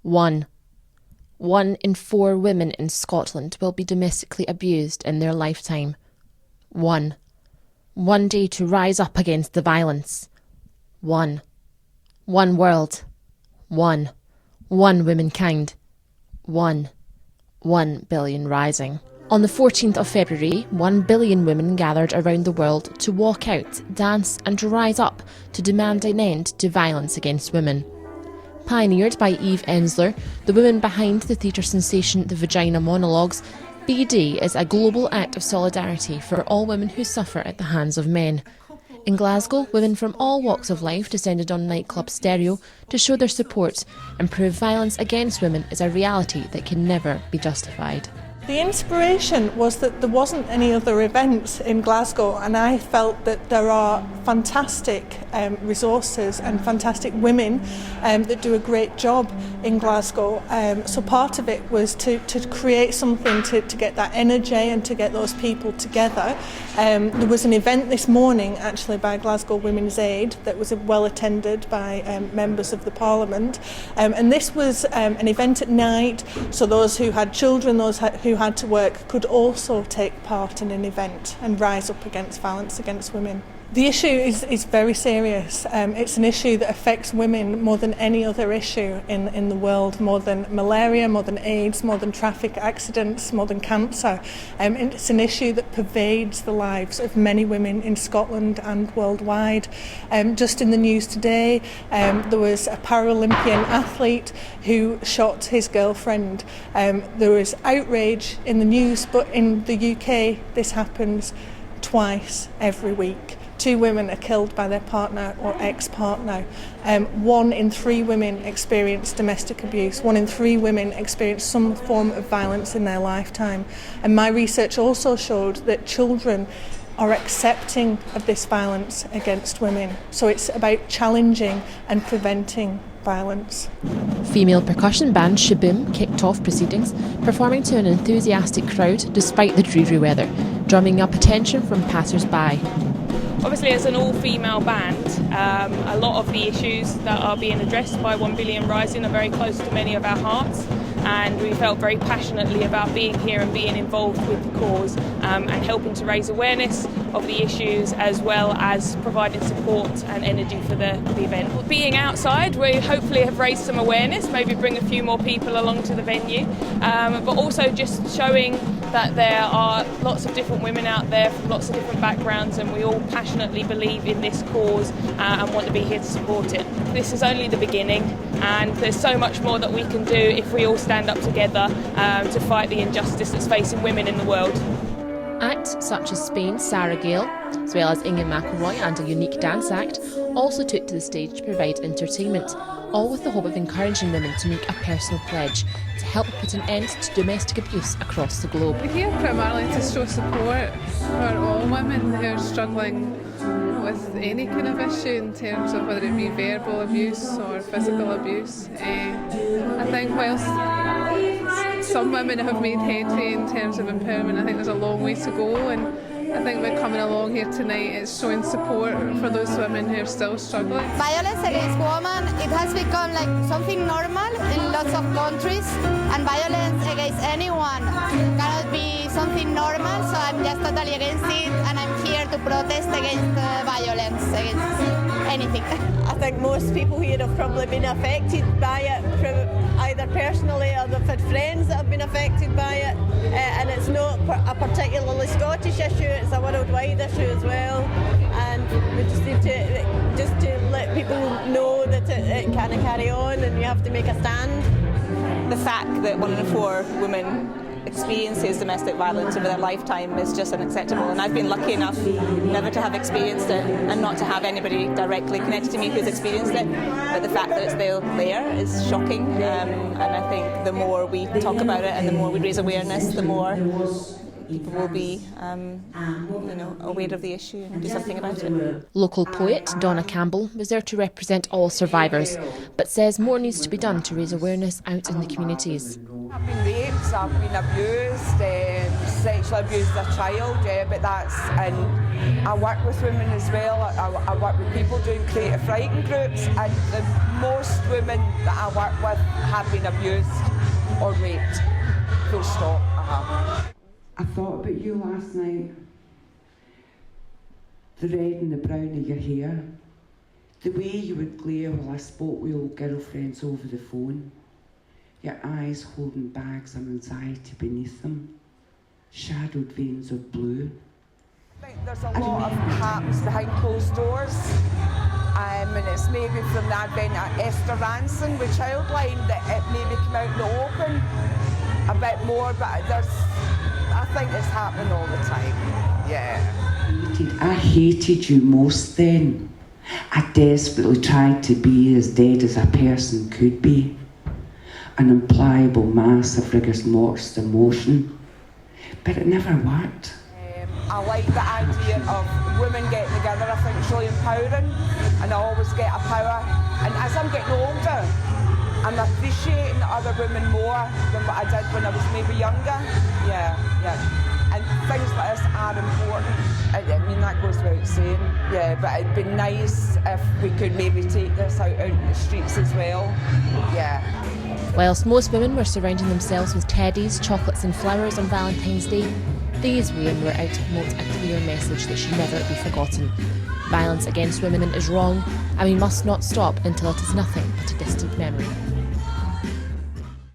1. 1 in 4 women in Scotland will be domestically abused in their lifetime. 1. One day to rise up against the violence. 1. One world. 1. One womankind. 1. 1 billion rising. On the 14th of February, 1 billion women gathered around the world to walk out, dance and rise up to demand an end to violence against women. Pioneered by Eve Ensler, the woman behind the theatre sensation The Vagina Monologues, BD is a global act of solidarity for all women who suffer at the hands of men. In Glasgow, women from all walks of life descended on nightclub stereo to show their support and prove violence against women is a reality that can never be justified. The inspiration was that there wasn't any other events in Glasgow, and I felt that there are fantastic resources and fantastic women that do a great job in Glasgow. So part of it was to create something to get that energy and to get those people together. There was an event this morning actually by Glasgow Women's Aid that was well attended by members of the Parliament, and this was an event at night, so those who had children, those who had to work, could also take part in an event and rise up against violence against women. The issue is very serious. It's an issue that affects women more than any other issue in the world, more than malaria, more than AIDS, more than traffic accidents, more than cancer. It's an issue that pervades the lives of many women in Scotland and worldwide. Just in the news today, there was a Paralympian athlete who shot his girlfriend. There was outrage in the news, but in the UK this happens twice every week. 2 women are killed by their partner or ex-partner. 1 in 3 women experience domestic abuse. 1 in 3 women experience some form of violence in their lifetime. And my research also showed that children are accepting of this violence against women. So it's about challenging and preventing violence. Female percussion band Shaboom kicked off proceedings, performing to an enthusiastic crowd despite the dreary weather, drumming up attention from passers-by. Obviously, as an all-female band, a lot of the issues that are being addressed by 1 Billion Rising are very close to many of our hearts, and we felt very passionately about being here and being involved with the cause and helping to raise awareness of the issues, as well as providing support and energy for the event. Being outside, we hopefully have raised some awareness, maybe bring a few more people along to the venue, but also just showing that there are lots of different women out there from lots of different backgrounds, and we all passionately believe in this cause and want to be here to support it. This is only the beginning, and there's so much more that we can do if we all stand up together to fight the injustice that's facing women in the world. Acts such as Spain's Sarah Gale, as well as Inge McElroy and a unique dance act, also took to the stage to provide entertainment, all with the hope of encouraging women to make a personal pledge to help put an end to domestic abuse across the globe. We're here primarily to show support for all women who are struggling with any kind of issue in terms of whether it be verbal abuse or physical abuse. I think whilst some women have made headway in terms of empowerment, I think there's a long way to go, and I think by coming along here tonight it's showing support for those women who are still struggling. Violence against women, it has become like something normal in lots of countries, and violence against anyone cannot be something normal, so I'm just totally against it, and I'm here to protest against violence, against anything. I think most people here have probably been affected by it, either personally or they've had friends that have been affected by it, and it's not a particularly Scottish issue, it's a worldwide issue as well, and we just need to let people know that it can't carry on and you have to make a stand. The fact that 1 in 4 women experiences domestic violence over their lifetime is just unacceptable, and I've been lucky enough never to have experienced it and not to have anybody directly connected to me who's experienced it, but the fact that it's still there is shocking, and I think the more we talk about it and the more we raise awareness, the more people will be aware of the issue and do something about it. Local poet Donna Campbell was there to represent all survivors, but says more needs to be done to raise awareness out in the communities. I've been raped, I've been abused, sexually abused as a child, yeah, but and I work with women as well. I work with people doing creative writing groups, and most women that I work with have been abused or raped. Full stop. I thought about you last night. The red and the brown of your hair. The way you would glare while I spoke with old girlfriends over the phone. Your eyes holding bags of anxiety beneath them. Shadowed veins of blue. I think there's a lot of happens behind closed doors. And it's maybe from the advent of Esther Ranson with Childline that it maybe came out in the open a bit more, but I think it's happening all the time. Yeah. I hated you most then. I desperately tried to be as dead as a person could be. An impliable mass of rigorous mortis emotion. But it never worked. I like the idea of women getting together. I think it's really empowering, and I always get a power. And as I'm getting older, I'm appreciating other women more than what I did when I was maybe younger. Yeah. And things like this are important. I mean, that goes without saying. Yeah, but it'd be nice if we could maybe take this out in the streets as well. Yeah. Whilst most women were surrounding themselves with teddies, chocolates and flowers on Valentine's Day, these women were out to promote a clear message that should never be forgotten. Violence against women is wrong, and we must not stop until it is nothing but a distant memory.